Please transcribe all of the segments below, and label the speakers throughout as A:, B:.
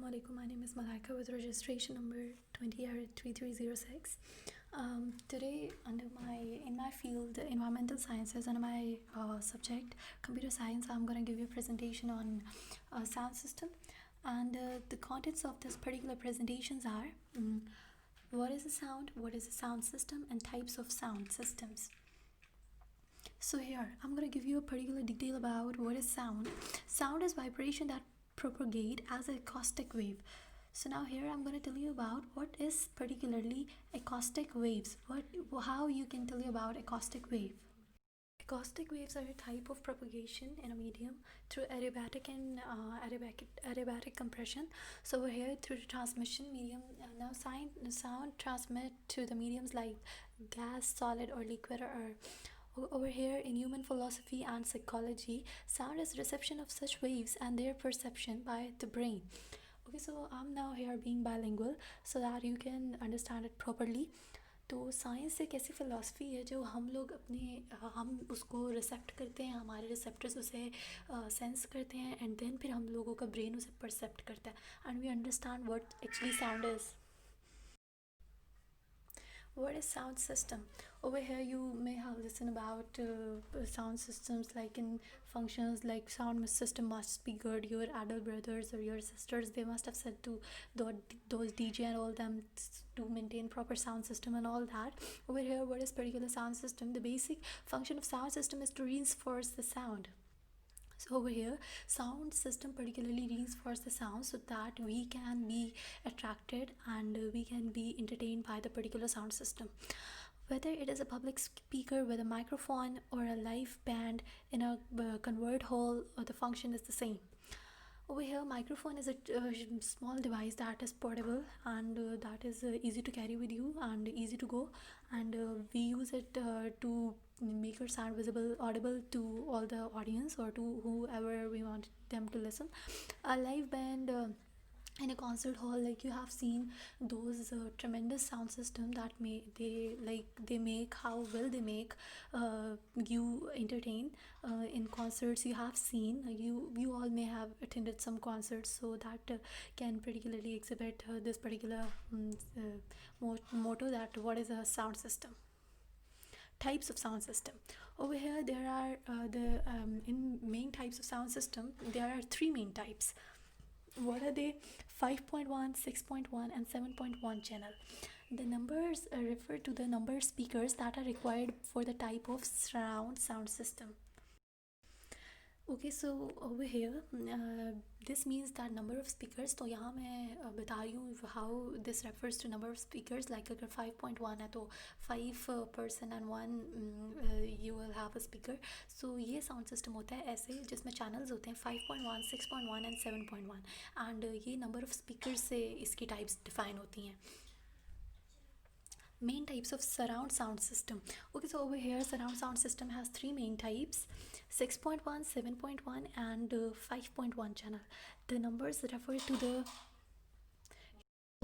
A: Assalamu alaikum. My name is Malaika with registration number 20-3306. Today, in my field, environmental sciences, and my subject computer science, I'm gonna give you a presentation on sound system. And the contents of this particular presentations are what is a sound, what is a sound system, and types of sound systems. So here, I'm gonna give you a particular detail about what is sound. Sound is vibration that propagate as a acoustic wave. So now here I'm going to tell you about what is particularly acoustic waves. How you can tell you about acoustic wave. Acoustic waves are a type of propagation in a medium through adiabatic and adiabatic compression. So over here through the transmission medium, now sound transmit to the mediums like gas, solid, or liquid or air. Over here in human philosophy and psychology, sound is reception of such waves and their perception by the brain. Okay, so I'm now here being bilingual so that you can understand it properly. तो science एक ऐसी philosophy है जो हम उसको रिसेप्ट करते हैं, हमारे रिसेप्टर्स उसे सेंस करते हैं एंड देन फिर हम लोगों का ब्रेन उसे परसेप्ट करता है and we understand what actually sound is. What is sound system? Over here you may have listened about sound systems like in functions like sound system must be good. Your adult brothers or your sisters, they must have said to those DJ and all them to maintain proper sound system and all that. Over here, what is particular sound system? The basic function of sound system is to reinforce the sound. So over here, sound system particularly reinforce the sound so that we can be attracted and we can be entertained by the particular sound system. Whether it is a public speaker with a microphone or a live band in a convert hall, the function is the same. Over here, microphone is a small device that is portable and that is easy to carry with you and easy to go, and we use it to make our sound audible to all the audience or to whoever we want them to listen. A live band in a concert hall, like you have seen those tremendous sound system that they make how well they make you entertain in concerts. You have seen you all may have attended some concerts, so that can particularly exhibit this particular motto that what is a sound system. Types of sound system. Over here there are in main types of sound system there are three main types. What are they? 5.1, 6.1 and 7.1 channel. The numbers refer to the number of speakers that are required for the type of surround sound system. Okay, so over here this means that number of speakers. तो यहाँ मैं बता रही हूँ how this refers to number of speakers. Like अगर 5.1 है तो 5 person and 1 you will have a speaker. So ये sound system होता है ऐसे जिसमें channels होते हैं 5.1, 6.1 and 7.1 and ये number of speakers से इसकी types define होती हैं. Main types of surround sound system. Okay, so over here surround sound system has three main types: 6.1, 7.1 and 5.1 channel. The numbers refer to the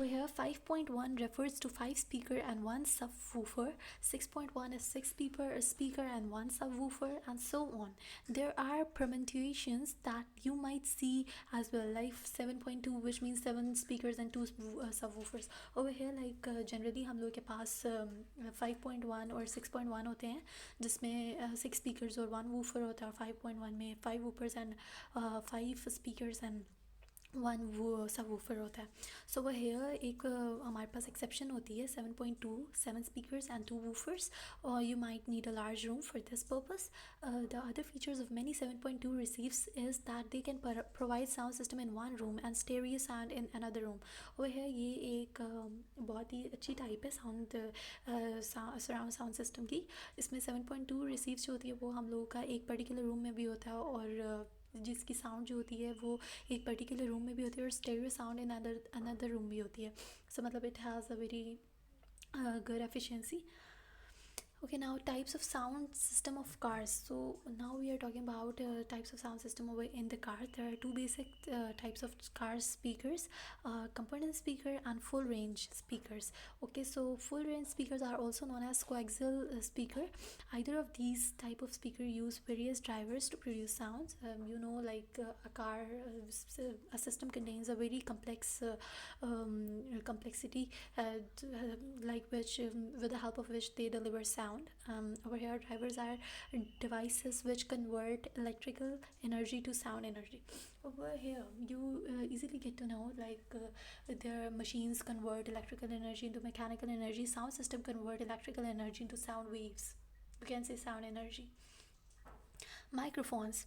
A: over here 5.1 refers to 5 speaker and 1 subwoofer, 6.1 is 6 speaker and 1 subwoofer, and so on. There are permutations that you might see as well, like 7.2 which means 7 speakers and 2 subwoofers. Over here like generally हम लोग के पास 5.1 और 6.1 होते हैं जिसमें 6 speakers और 1 woofer होता है, और 5.1 में 5 woofers and 5 speakers and 1 subwoofer होता है. So over here एक हमारे पास exception होती है 7.2, 7 speakers and 2 woofers, or you might need a large room for this purpose. The other features of many 7.2 receives is that they can provide sound system in one room and stereo sound in another room. Over here ये एक बहुत ही अच्छी type है surround sound system की. इसमें 7.2 receives जो होती है वो हम लोगों का एक particular room में भी होता है, और जिसकी साउंड जो होती है वो एक पर्टिकुलर रूम में भी होती है और stereo sound in another room भी होती है. सो मतलब it has a very good efficiency. Okay, now types of sound system of cars. So now we are talking about types of sound system over in the car. There are two basic types of car speakers: component speaker and full range speakers. Okay, so full range speakers are also known as coaxial speaker. Either of these type of speaker use various drivers to produce sounds. Like a car, a system contains a very complex complexity, like which with the help of which they deliver sound. Over here, drivers are devices which convert electrical energy to sound energy. Over here, you easily get to know, like their machines convert electrical energy into mechanical energy. Sound system convert electrical energy into sound waves. You can say sound energy. Microphones.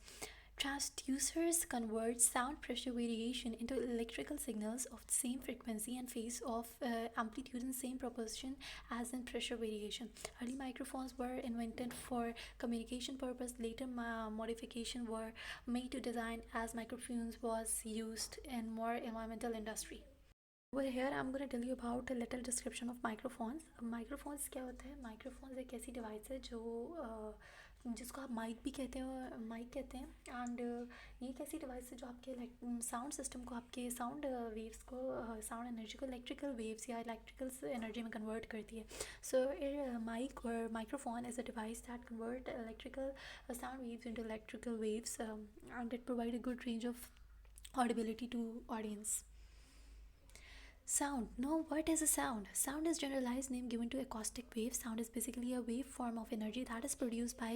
A: Transducers convert sound pressure variation into electrical signals of the same frequency and phase of amplitude in same proportion as in pressure variation. Early microphones were invented for communication purpose. Later modification were made to design as microphones was used in more environmental industry. Over here I'm going to tell you about a little description of microphones. Microphones क्या होता है? Microphones एक ऐसी device है जो जिसको आप mic भी कहते हैं, माइक कहते हैं. एंड ये एक ऐसी डिवाइस है जो आपके साउंड सिस्टम को, आपके साउंड वेव्स को, साउंड एनर्जी को इलेक्ट्रिकल वेव्स या इलेक्ट्रिकल एनर्जी में कन्वर्ट करती है. सो माइक और microphone is a device that convert electrical sound waves into electrical waves, and it provide a good range of audibility to audience. Sound. Now, what is a sound? Sound is generalized name given to acoustic wave. Sound is basically a wave form of energy that is produced by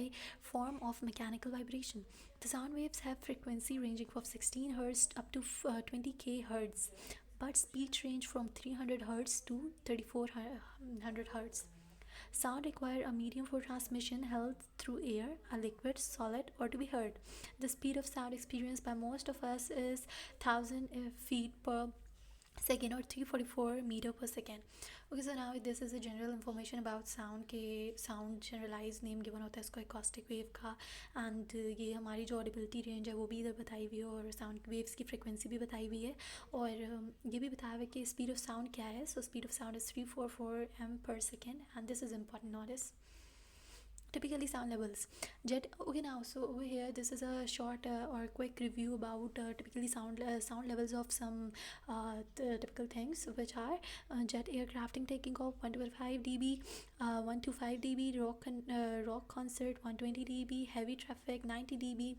A: form of mechanical vibration. The sound waves have frequency ranging from 16 Hz up to 20k Hz, but speed range from 300 Hz to 3400 Hz. Sound require a medium for transmission held through air, a liquid, solid, or to be heard. The speed of sound experienced by most of us is 1000 feet per second or 344 meter per second. Okay, so now this is a general information about sound के sound generalized name given होता है इसको acoustic wave का. and ये हमारी जो audibility range है वो भी इधर बताई हुई है, और sound waves की frequency भी बताई हुई है, और ये भी बताया हुआ है कि speed of sound क्या है. So speed of sound is 344 m per second, and this is important notice. Typically sound levels. Jet. Okay, now so over here this is a short or quick review about typically sound levels of some typical things, which are jet aircrafting taking off 125 dB, 125 dB, rock concert 120 dB, heavy traffic 90 dB,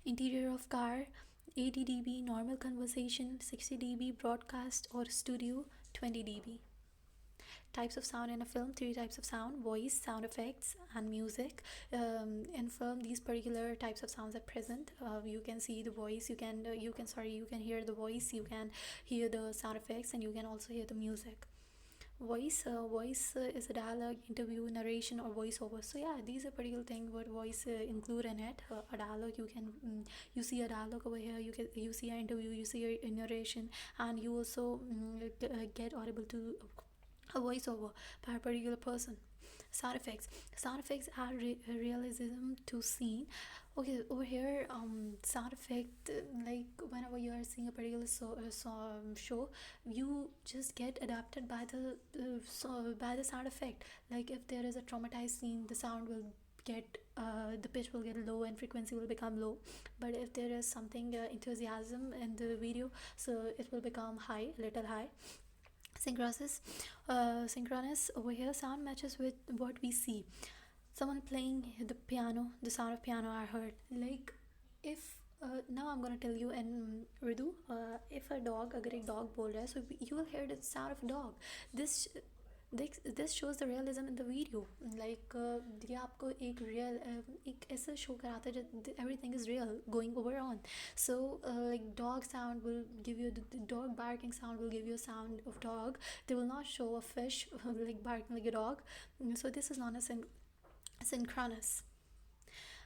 A: interior of car 80 dB, normal conversation 60 dB, broadcast or studio 20 dB. Types of sound in a film: three types of sound: voice, sound effects, and music. In film, these particular types of sounds are present. You can see the voice, you can hear the voice, you can hear the sound effects, and you can also hear the music. Voice is a dialogue, interview, narration, or voiceover. So yeah, these are particular things what voice include in it. A dialogue, you see a dialogue over here, you see an interview, you see a narration, and you also get audible to a voiceover by a particular person. Sound effects. Sound effects add realism to scene. Okay, over here, sound effect, like whenever you are seeing a particular show, you just get adapted by the sound effect. Like if there is a traumatized scene, the sound will get the pitch will get low and frequency will become low. But if there is something enthusiasm in the video, so it will become high, little high. Synchronous. Over here, sound matches with what we see. Someone playing the piano, the sound of piano are heard. Like if now I'm gonna tell you in Urdu. If a dog, अगर एक dog बोल रहा है, so you will hear the sound of dog. This this shows the realism in the video. Like ये आपको एक ऐसा show कराता है जो everything is real going over on. So like dog sound will give you the dog barking sound will give you a sound of dog. They will not show a fish like barking like a dog. So this is known as synchronous.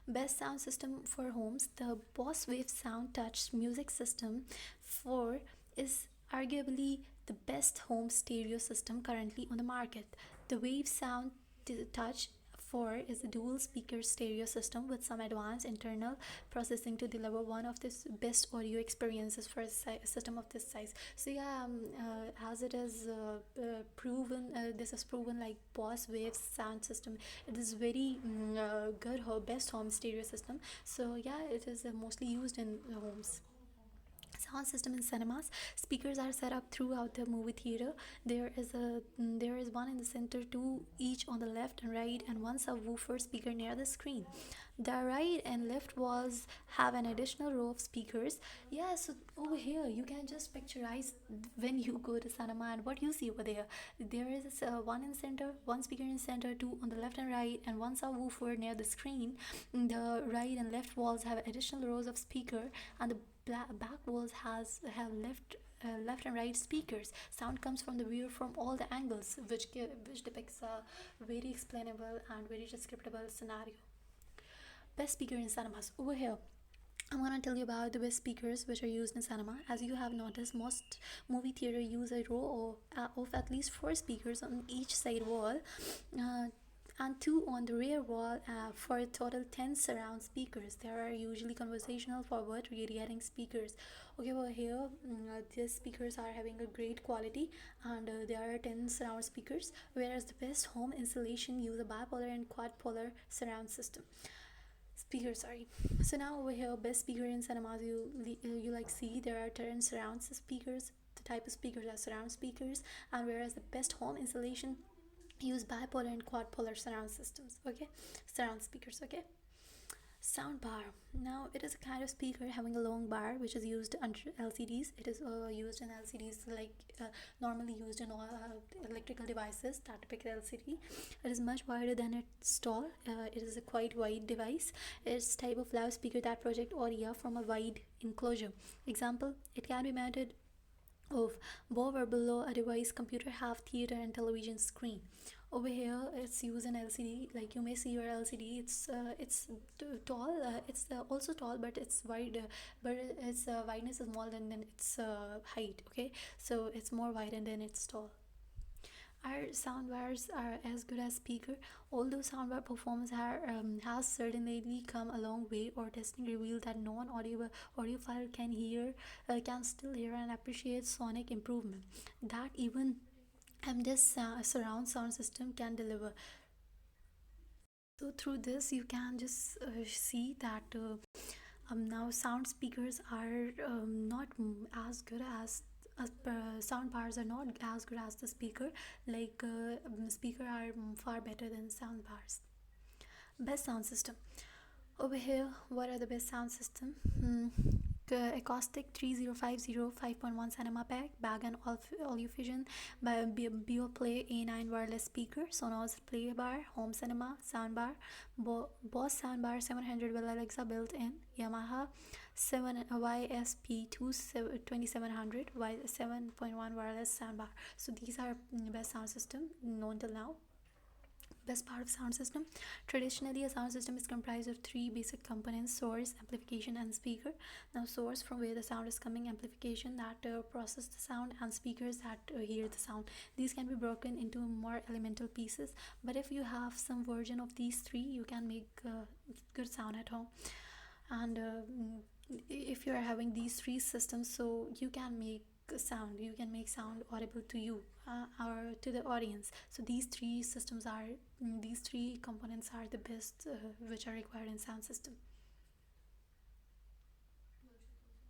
A: Best sound system for homes: the Boss Wave Sound Touch music system 4 is arguably the best home stereo system currently on the market. The Wave Sound Touch 4 is a dual speaker stereo system with some advanced internal processing to deliver one of the best audio experiences for a system of this size. So yeah, as it is proven, this is proven like Boss Waves sound system. It is very good best home stereo system. So yeah, it is mostly used in homes. Sound system in cinemas. Speakers are set up throughout the movie theater. There is one in the center, two each on the left and right, and one subwoofer speaker near the screen. The right and left walls have an additional row of speakers. Yeah, so over here you can just picturize when you go to cinema and what you see over there. There is one in center, one speaker in center, two on the left and right, and one subwoofer near the screen. The right and left walls have additional rows of speaker, and the back walls have left and right speakers. Sound comes from the viewer from all the angles, which depicts a very explainable and very descriptible scenario. Best speaker in cinemas. Over here, I'm gonna tell you about the best speakers which are used in cinema. As you have noticed, most movie theater use a row of at least 4 speakers on each side wall. And 2 on the rear wall for a total 10 surround speakers. There are usually conversational forward radiating speakers. Okay, well here these speakers are having a great quality, and there are 10 surround speakers, whereas the best home installation use a bipolar and quadpolar surround system. Speaker, sorry. So now over here, best speaker in cinemas, you like see there are 10 surround speakers. The type of speakers are surround speakers, and whereas the best home installation use bipolar and quadpolar surround systems. Okay, surround speakers. Okay, sound bar. Now it is a kind of speaker having a long bar which is used under LCDs. It is used in LCDs like normally used in all electrical devices that depict LCD. It is much wider than its tall. It is a quite wide device. It's type of loudspeaker that project audio from a wide enclosure. Example: it can be mounted of above or below a device, computer, have theater and television screen. Over here it's used in LCD. Like you may see your LCD, it's tall, it's also tall, but it's wide, but its wideness is more than its height. Okay, so it's more wide and then it's tall. Our soundbars are as good as speaker. Although soundbar performance has certainly come a long way, or testing revealed that non-audiophile can still hear and appreciate sonic improvement that even this surround sound system can deliver. So through this you can just see that now sound speakers are not as good as sound bars are not as good as the speaker. Like speaker are far better than sound bars. Best sound system. Over here, what are the best sound system? Acoustic 3050 5.1 cinema pack, bag and audio fusion by Bioplay A9 wireless speaker, Sonos play bar, home cinema soundbar, Boss soundbar 700 with Alexa built in, Yamaha 7 YSP 2700 7.1 wireless soundbar. So these are best sound system known till now. Best part of sound system. Traditionally, a sound system is comprised of 3 basic components: source, amplification, and speaker. Now source, from where the sound is coming, amplification that process the sound, and speakers that hear the sound. These can be broken into more elemental pieces, but if you have some version of these 3, you can make good sound at home. And if you are having these 3 systems, so you can make sound audible to you or to the audience. So these 3 components are the best which are required in sound system.